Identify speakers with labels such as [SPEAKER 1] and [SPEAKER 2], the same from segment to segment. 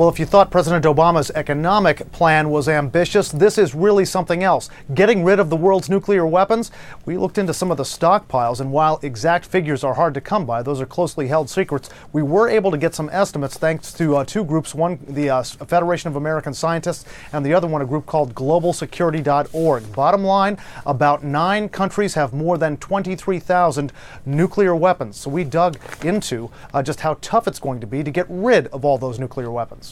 [SPEAKER 1] Well, if you thought President Obama's economic plan was ambitious, this is really something else. Getting rid of the world's nuclear weapons. We looked into some of the stockpiles, and while exact figures are hard to come by, those are closely held secrets, we were able to get some estimates thanks to two groups, one the Federation of American Scientists and the other one a group called globalsecurity.org. Bottom line, about 9 countries have more than 23,000 nuclear weapons. So we dug into just how tough it's going to be to get rid of all those nuclear weapons.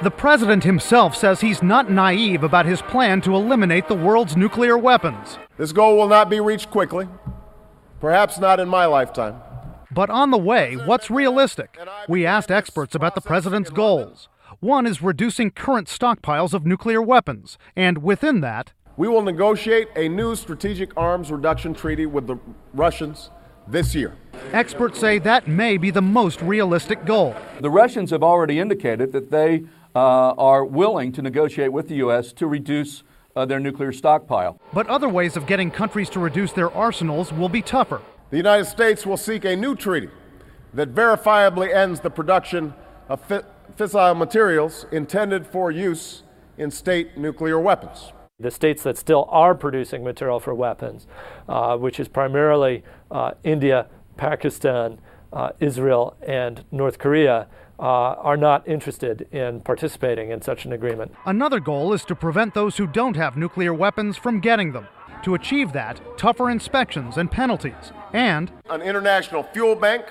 [SPEAKER 1] The president himself says he's not naive about his plan to eliminate the world's nuclear weapons.
[SPEAKER 2] This goal will not be reached quickly, perhaps not in my lifetime.
[SPEAKER 1] But on the way, what's realistic? We asked experts about the president's goals. One is reducing current stockpiles of nuclear weapons, and within that,
[SPEAKER 2] we will negotiate a new strategic arms reduction treaty with the Russians this year.
[SPEAKER 1] Experts say that may be the most realistic goal.
[SPEAKER 3] The Russians have already indicated that they are willing to negotiate with the U.S. to reduce their nuclear stockpile.
[SPEAKER 1] But other ways of getting countries to reduce their arsenals will be tougher.
[SPEAKER 2] The United States will seek a new treaty that verifiably ends the production of fissile materials intended for use in state nuclear weapons.
[SPEAKER 4] The states that still are producing material for weapons, which is primarily India, Pakistan, Israel, and North Korea, are not interested in participating in such an agreement.
[SPEAKER 1] Another goal is to prevent those who don't have nuclear weapons from getting them. To achieve that, tougher inspections and penalties, and
[SPEAKER 2] an international fuel bank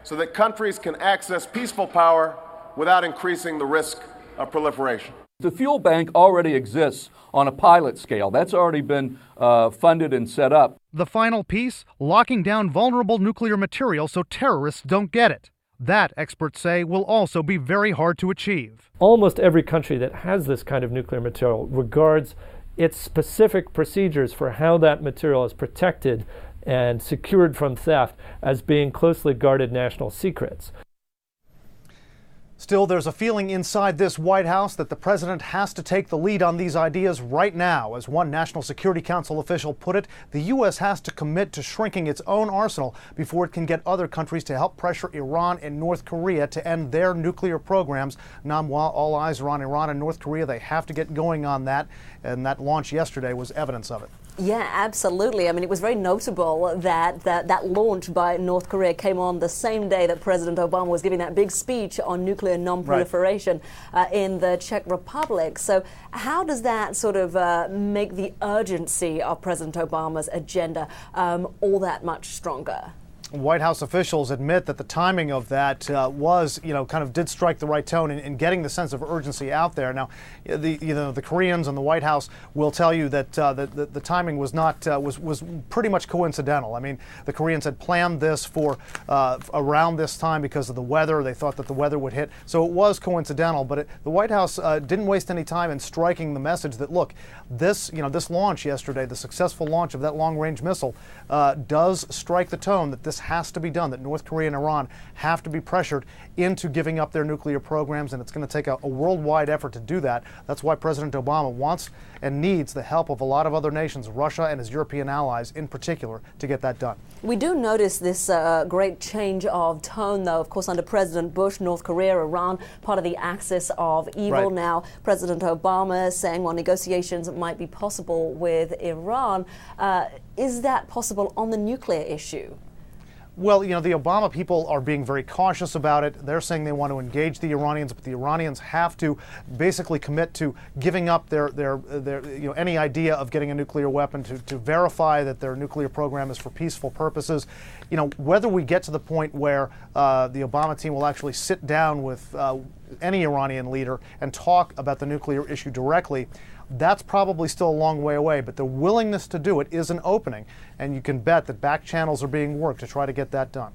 [SPEAKER 2] so that countries can access peaceful power without increasing the risk of proliferation.
[SPEAKER 3] The fuel bank already exists on a pilot scale. That's already been funded and set up.
[SPEAKER 1] The final piece, locking down vulnerable nuclear material so terrorists don't get it. That, experts say, will also be very hard to achieve.
[SPEAKER 4] Almost every country that has this kind of nuclear material regards its specific procedures for how that material is protected and secured from theft as being closely guarded national secrets.
[SPEAKER 1] Still, there's a feeling inside this White House that the president has to take the lead on these ideas right now. As one National Security Council official put it, the U.S. has to commit to shrinking its own arsenal before it can get other countries to help pressure Iran and North Korea to end their nuclear programs. While all eyes are on Iran and North Korea, they have to get going on that, and that launch yesterday was evidence of it.
[SPEAKER 5] Yeah, absolutely. I mean, it was very notable that launch by North Korea came on the same day that President Obama was giving that big speech on nuclear non-proliferation in the Czech Republic. So how does that sort of make the urgency of President Obama's agenda all that much stronger?
[SPEAKER 1] White House officials admit that the timing of that was, kind of did strike the right tone in getting the sense of urgency out there. Now, the Koreans and the White House will tell you that the timing was not was pretty much coincidental. I mean, the Koreans had planned this for around this time because of the weather. They thought that the weather would hit, so it was coincidental. But the White House didn't waste any time in striking the message that, look, this launch yesterday, the successful launch of that long-range missile, does strike the tone that this has to be done, that North Korea and Iran have to be pressured into giving up their nuclear programs, and it's going to take a worldwide effort to do that. That's why President Obama wants and needs the help of a lot of other nations, Russia and his European allies in particular, to get that done.
[SPEAKER 5] We do notice this great change of tone, though. Of course, under President Bush, North Korea, Iran, part of the axis of evil. Right. Now, President Obama saying, well, negotiations might be possible with Iran. Is that possible on the nuclear issue?
[SPEAKER 1] Well, the Obama people are being very cautious about it. They're saying they want to engage the Iranians, but the Iranians have to basically commit to giving up their any idea of getting a nuclear weapon, to verify that their nuclear program is for peaceful purposes. Whether we get to the point where the Obama team will actually sit down with any Iranian leader and talk about the nuclear issue directly, that's probably still a long way away, but the willingness to do it is an opening, and you can bet that back channels are being worked to try to get that done.